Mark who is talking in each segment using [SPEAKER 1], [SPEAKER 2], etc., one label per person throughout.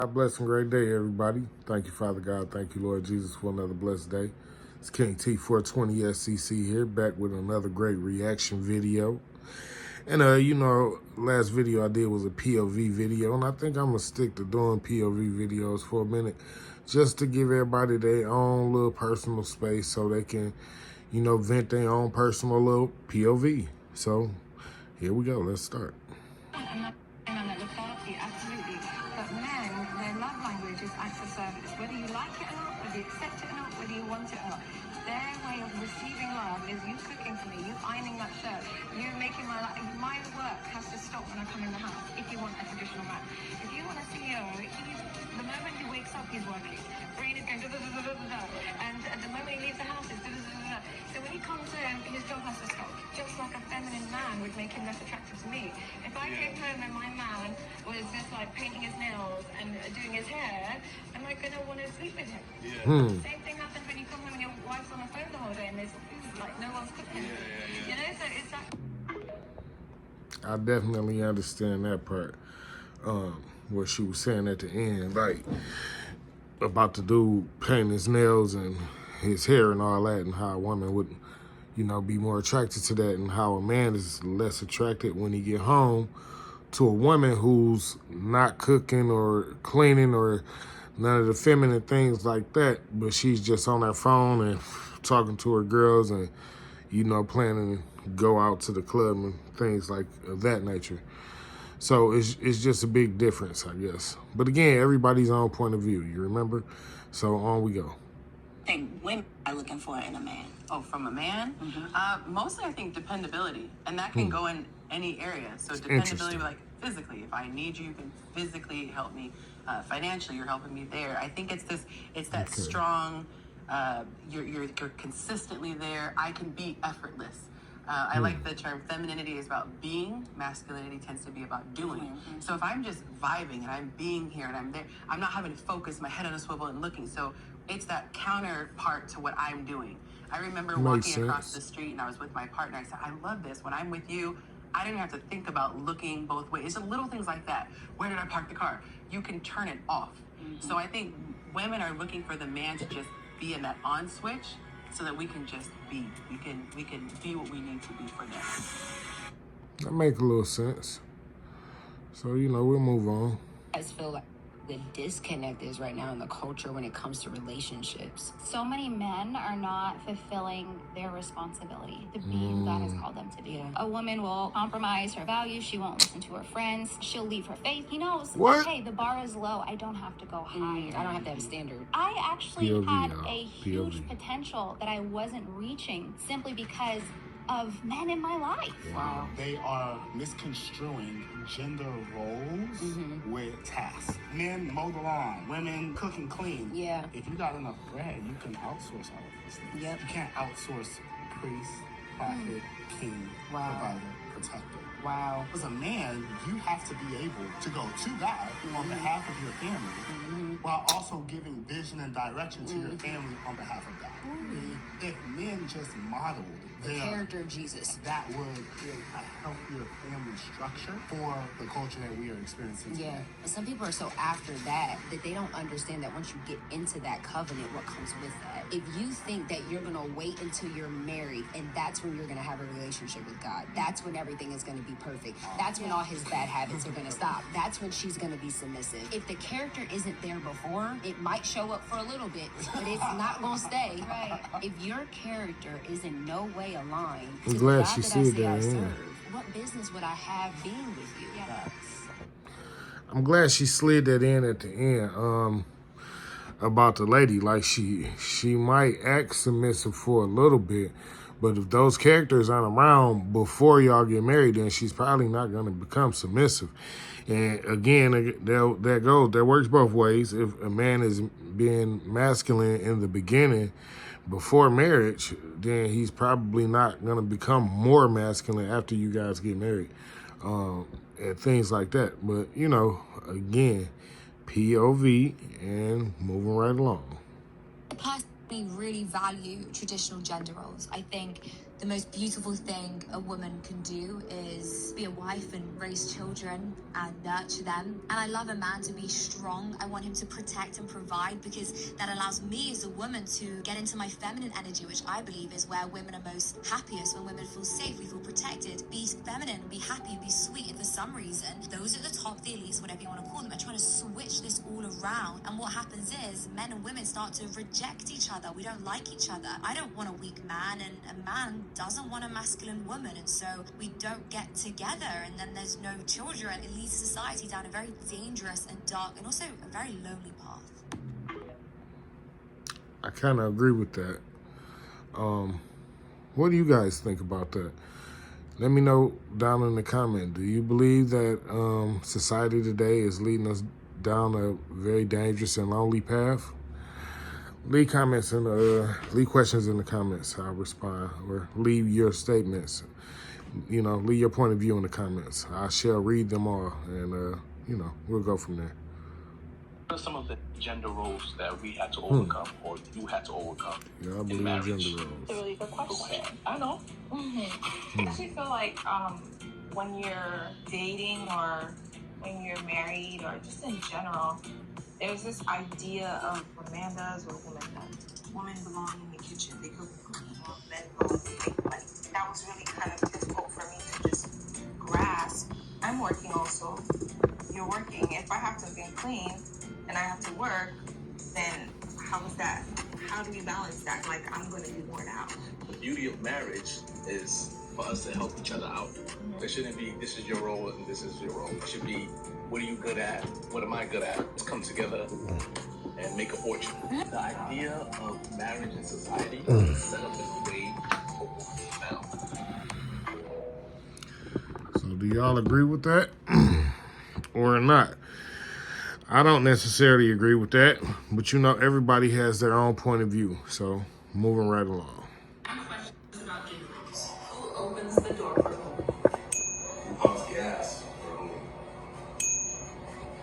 [SPEAKER 1] God bless and great day, everybody. Thank you, Father God. Thank you, Lord Jesus, for another blessed day. It's KingT420SCC here, back with another great reaction video. And, last video I did was a POV video, and I think I'm going to stick to doing POV videos for a minute, just to give everybody their own little personal space so they can, vent their own personal little POV. So, here we go. Let's start.
[SPEAKER 2] Absolutely. But men, their love language is acts of service. Whether you like it or not, whether you accept it or not, whether you want it or not. Their way of receiving love is you cooking for me, you ironing that shirt, you making my life. My work has to stop when I come in the house, if you want a traditional man. If you want a CEO, the moment he wakes up, he's working. Brain is going da-da-da-da-da-da. And the moment he leaves the house, it's da-da-da-da-da. So when he comes home, his job has to stop. Just like a feminine man would make him less attractive to me. If I came home and my man was just like painting his nails and doing his hair, am I going to want to sleep with him? Same thing happens when you come home and your wife's on the phone the whole day and there's like no one's cooking. You know, so it's that.
[SPEAKER 1] I definitely understand that part. What she was saying at the end, like about the dude painting his nails and his hair and all that, and how a woman would, be more attracted to that, and how a man is less attracted when he get home to a woman who's not cooking or cleaning or none of the feminine things like that, but she's just on her phone and talking to her girls and, planning to go out to the club and things like of that nature. So it's just a big difference, I guess. But again, everybody's own point of view, you remember? So on we go.
[SPEAKER 3] I think women are looking for in a man.
[SPEAKER 4] Oh, from a man? Mostly, I think dependability, and that can go in any area. So dependability, like physically, if I need you, you can physically help me. Financially, you're helping me there. I think it's that strong. You're consistently there. I can be effortless. I like the term femininity is about being, masculinity tends to be about doing. So if I'm just vibing and I'm being here and I'm there, I'm not having to focus my head on a swivel and looking. So it's that counterpart to what I'm doing. I remember walking across the street and I was with my partner. I said, I love this. When I'm with you, I don't have to think about looking both ways. It's little things like that. Where did I park the car? You can turn it off. So I think women are looking for the man to just be in that on switch so that we can just be. We can be what we need to be for them.
[SPEAKER 1] That makes a little sense. So, we'll move on.
[SPEAKER 3] I just feel like the disconnect is right now in the culture when it comes to relationships.
[SPEAKER 5] So many men are not fulfilling their responsibility, the being God has called them to be. A woman will compromise her values. She won't listen to her friends. She'll leave her faith. He knows, hey, the bar is low. I don't have to go higher.
[SPEAKER 3] I don't have to have a standard.
[SPEAKER 5] I actually
[SPEAKER 1] POV,
[SPEAKER 5] had a huge potential that I wasn't reaching simply because of men in my life.
[SPEAKER 6] Wow. They are misconstruing gender roles with tasks. Men mow the lawn, women cook and clean.
[SPEAKER 3] Yeah.
[SPEAKER 6] If you got enough bread, you can outsource all of these things.
[SPEAKER 3] Yep.
[SPEAKER 6] You can't outsource priest, prophet, king, provider, protector.
[SPEAKER 3] Wow.
[SPEAKER 6] As a man, you have to be able to go to God on behalf of your family while also giving vision and direction to your family on behalf of God. If men just modeled
[SPEAKER 3] the character of Jesus,
[SPEAKER 6] that would create a healthier family structure for the culture that we are experiencing today.
[SPEAKER 3] Yeah, but some people are so after that they don't understand that once you get into that covenant, what comes with that. If you think that you're going to wait until you're married and that's when you're going to have a relationship with God, that's when everything is going to be perfect. That's when all his bad habits are going to stop. That's when she's going to be submissive. If the character isn't there before, it might show up for a little bit, but it's not going to stay. Right. If your character is in no way aligned to the God that I say I serve, what business would I have being with you?
[SPEAKER 1] I'm glad she slid that in at the end. About the lady, like she might act submissive for a little bit, but if those characters aren't around before y'all get married, then she's probably not going to become submissive. And again, that works both ways. If a man is being masculine in the beginning before marriage, then he's probably not going to become more masculine after you guys get married, and things like that. But, again, POV and moving right along.
[SPEAKER 3] We really value traditional gender roles. I think the most beautiful thing a woman can do is be a wife and raise children and nurture them. And I love a man to be strong. I want him to protect and provide, because that allows me as a woman to get into my feminine energy, which I believe is where women are most happiest. When women feel safe, we feel protected. Be feminine, be happy, be sweet. And for some reason, those at the top, the elites, whatever you want to call them, are trying to switch this all around. And what happens is men and women start to reject each other. We don't like each other. I don't want a weak man, and a man doesn't want a masculine woman, and so we don't get together, and then there's no children. It leads society down a very dangerous and dark and also a very lonely path.
[SPEAKER 1] I kind of agree with that. What do you guys think about that? Let me know down in the comment. Do you believe that society today is leading us down a very dangerous and lonely path? Leave comments and leave questions in the comments. I'll respond, or leave your statements. You know, leave your point of view in the comments. I shall read them all, and you know, we'll go from there.
[SPEAKER 7] What are some of the gender roles that we had to overcome, or you had to overcome?
[SPEAKER 1] Yeah, I believe
[SPEAKER 7] in marriage?
[SPEAKER 1] gender
[SPEAKER 8] It's a
[SPEAKER 1] roles.
[SPEAKER 8] really good question.
[SPEAKER 7] I know.
[SPEAKER 8] I actually feel like when you're dating or when you're married or just in general, there's this idea of what man does, what a woman does. Women belong in the kitchen. They cook, men belong to make money. That was really kind of difficult for me to just grasp. I'm working also. You're working. If I have to be clean and I have to work, then how is that? How do we balance that? Like, I'm going to be worn out.
[SPEAKER 7] The beauty of marriage is for us to help each other out. There shouldn't be, this is your role and this is your role. It should be, what are you good at? What am I good at? Let's come together and make a fortune. The idea of marriage in society is set up in a way for now.
[SPEAKER 1] So do y'all agree with that or not? I don't necessarily agree with that, but you know, everybody has their own point of view. So moving right along.
[SPEAKER 9] Who opens the door for whom?
[SPEAKER 6] Who pumps gas for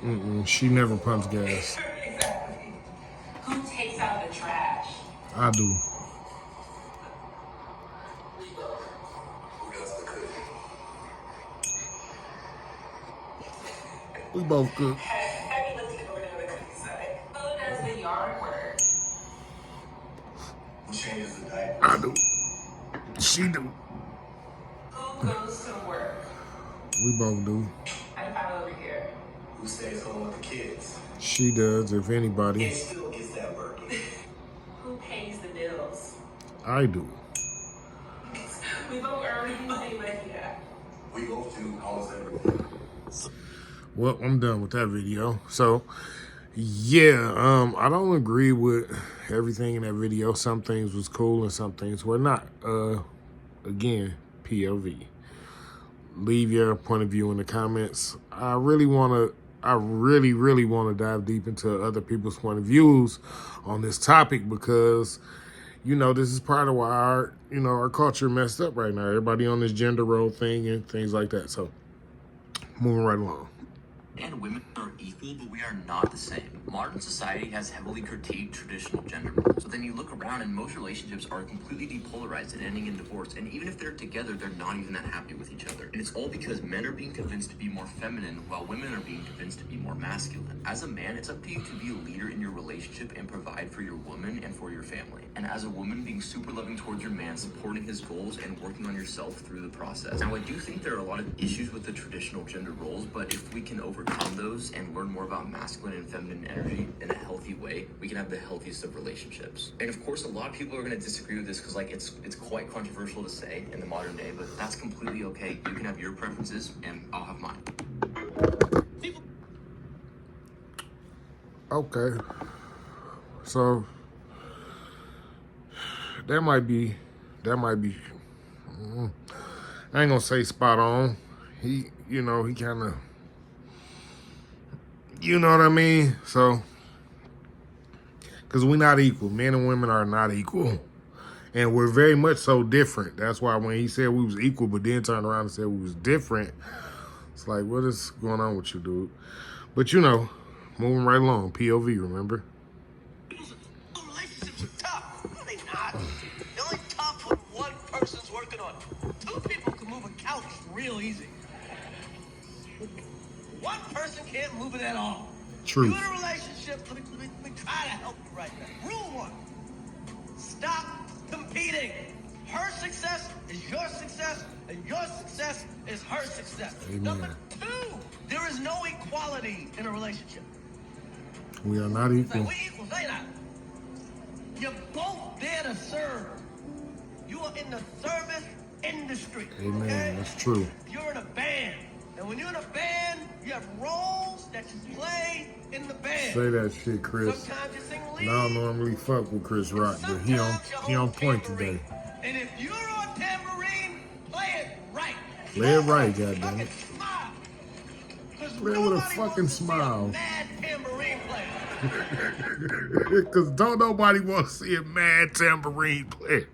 [SPEAKER 6] whom?
[SPEAKER 1] She never pumps gas.
[SPEAKER 9] Exactly. Who takes out the trash?
[SPEAKER 1] I do.
[SPEAKER 6] Who does the cooking?
[SPEAKER 1] We both cook.
[SPEAKER 9] Have you looked at over there on the cookie side? Who does the yard work?
[SPEAKER 6] Who changes the diaper?
[SPEAKER 1] I do. She do.
[SPEAKER 9] Who goes to work?
[SPEAKER 1] We both do.
[SPEAKER 9] I found over here.
[SPEAKER 6] Who stays home with the kids?
[SPEAKER 1] She does, if anybody.
[SPEAKER 6] And still gets that work in.
[SPEAKER 9] Who pays the bills?
[SPEAKER 1] I do.
[SPEAKER 9] We both earn money, but yeah.
[SPEAKER 6] We both do almost everything.
[SPEAKER 1] Well, I'm done with that video. So, yeah, I don't agree with everything in that video. Some things was cool and some things were not. Again, POV. Leave your point of view in the comments. I really want to dive deep into other people's point of views on this topic, because, you know, this is part of why our culture messed up right now. Everybody on this gender role thing and things like that. So, moving right along.
[SPEAKER 10] And women are equal, but we are not the same. Modern society has heavily critiqued traditional gender roles. So then you look around and most relationships are completely depolarized and ending in divorce. And even if they're together, they're not even that happy with each other. And it's all because men are being convinced to be more feminine while women are being convinced to be more masculine. As a man, it's up to you to be a leader in your relationship and provide for your woman and for your family. And as a woman, being super loving towards your man, supporting his goals, and working on yourself through the process. Now, I do think there are a lot of issues with the traditional gender roles, but if we can overcome those and learn more about masculine and feminine energy in a healthy way, we can have the healthiest of relationships. And of course, a lot of people are going to disagree with this because, like, it's quite controversial to say in the modern day, but that's completely okay. You can have your preferences and I'll have mine.
[SPEAKER 1] Okay. So that might be I ain't gonna say spot on. He kind of, you know what I mean? So, because we're not equal. Men and women are not equal. And we're very much so different. That's why when he said we was equal, but then turned around and said we was different, it's like, what is going on with you, dude? But, moving right along. POV, remember?
[SPEAKER 11] Relationships are tough. working on it. 2 people can move a couch real easy. One person can't move it at all.
[SPEAKER 1] True.
[SPEAKER 11] You in a relationship, let me try to help you right now. Rule 1, stop competing. Her success is your success, and your success is her success.
[SPEAKER 1] Amen.
[SPEAKER 11] Number 2, there is no equality in a relationship.
[SPEAKER 1] We are not equal.
[SPEAKER 11] We equals, ain't I? You're both there to serve. You are in the service industry.
[SPEAKER 1] Amen.
[SPEAKER 11] Okay?
[SPEAKER 1] That's true.
[SPEAKER 11] You're in a band. And when you're in a band, you have roles that you play in the band.
[SPEAKER 1] Say that shit, Chris.
[SPEAKER 11] Sometimes you sing lead.
[SPEAKER 1] And I don't normally fuck with Chris Rock, but he on point today.
[SPEAKER 11] And if you're on tambourine, play it right.
[SPEAKER 1] Play it right, goddammit.
[SPEAKER 11] Smile.
[SPEAKER 1] Play it with a fucking smile.
[SPEAKER 11] Mad tambourine player.
[SPEAKER 1] Because don't nobody want to see a mad tambourine player.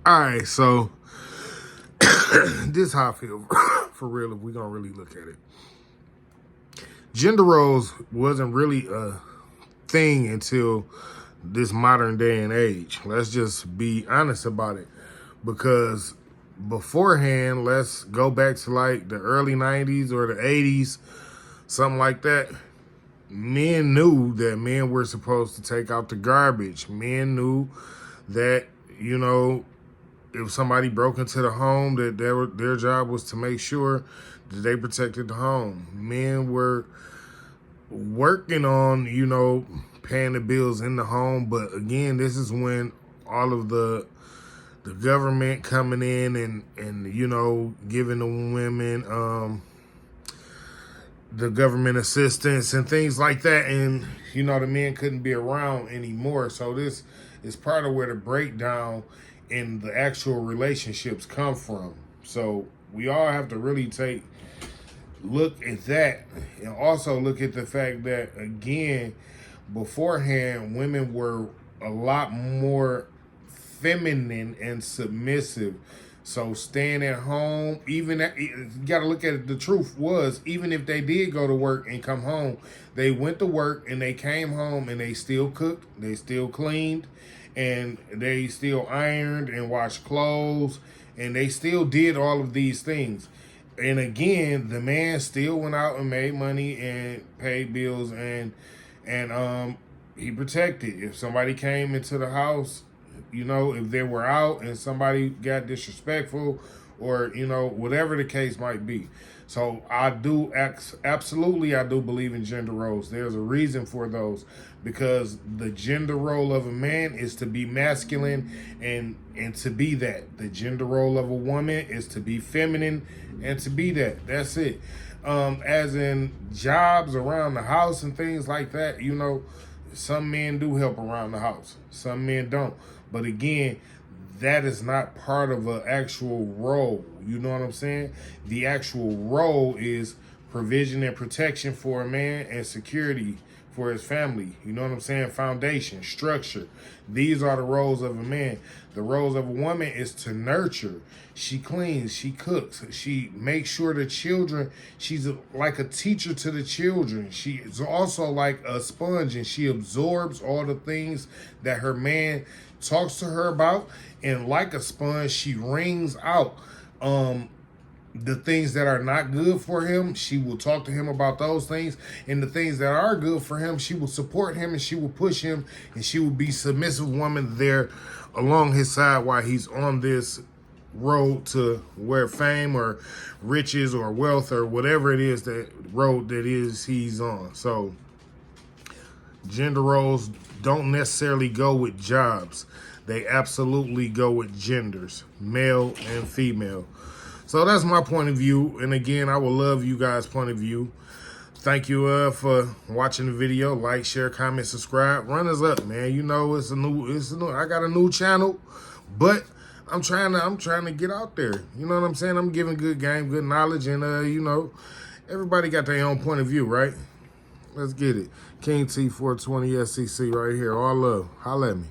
[SPEAKER 1] All right, so this is how I feel for real if we're going to really look at it. Gender roles wasn't really a thing until this modern day and age. Let's just be honest about it. Because beforehand, let's go back to like the early 90s or the 80s, something like that. Men knew that men were supposed to take out the garbage. Men knew that, you know, if somebody broke into the home, that their job was to make sure that they protected the home. Men were working on, you know, paying the bills in the home. But again, this is when all of the government coming in and you know, giving the women the government assistance and things like that. And, you know, the men couldn't be around anymore. So this is part of where the breakdown in the actual relationships come from. So we all have to really look at that, and also look at the fact that, again, beforehand, women were a lot more feminine and submissive. So staying at home, you got to look at it, the truth was, even if they did go to work and come home, they went to work and they came home and they still cooked, they still cleaned, and they still ironed and washed clothes, and they still did all of these things. And again, the man still went out and made money and paid bills, and he protected. If somebody came into the house, you know, if they were out and somebody got disrespectful, or, you know, whatever the case might be. So I do absolutely believe in gender roles. There's a reason for those, because the gender role of a man is to be masculine and to be that. The gender role of a woman is to be feminine and to be that. That's it. As in jobs around the house and things like that, you know, some men do help around the house. Some men don't. But again, that is not part of an actual role. You know what I'm saying? The actual role is provision and protection for a man and security for his family. You know what I'm saying? Foundation, structure. These are the roles of a man. The roles of a woman is to nurture. She cleans, she cooks, she makes sure the children, she's like a teacher to the children. She is also like a sponge, and she absorbs all the things that her man talks to her about, and like a sponge, she wrings out the things that are not good for him. She will talk to him about those things, and the things that are good for him, she will support him and she will push him, and she will be submissive woman there along his side while he's on this road to where fame or riches or wealth or whatever it is, that road that is he's on. So gender roles don't necessarily go with jobs. They absolutely go with genders, male and female. So that's my point of view. And again, I would love you guys' point of view. Thank you for watching the video. Like, share, comment, subscribe. Run us up, man. You know, it's a new. I got a new channel, but I'm trying to get out there. You know what I'm saying? I'm giving good game, good knowledge, and you know, everybody got their own point of view, right? Let's get it. KingT420SCC right here. All love. Holla at me.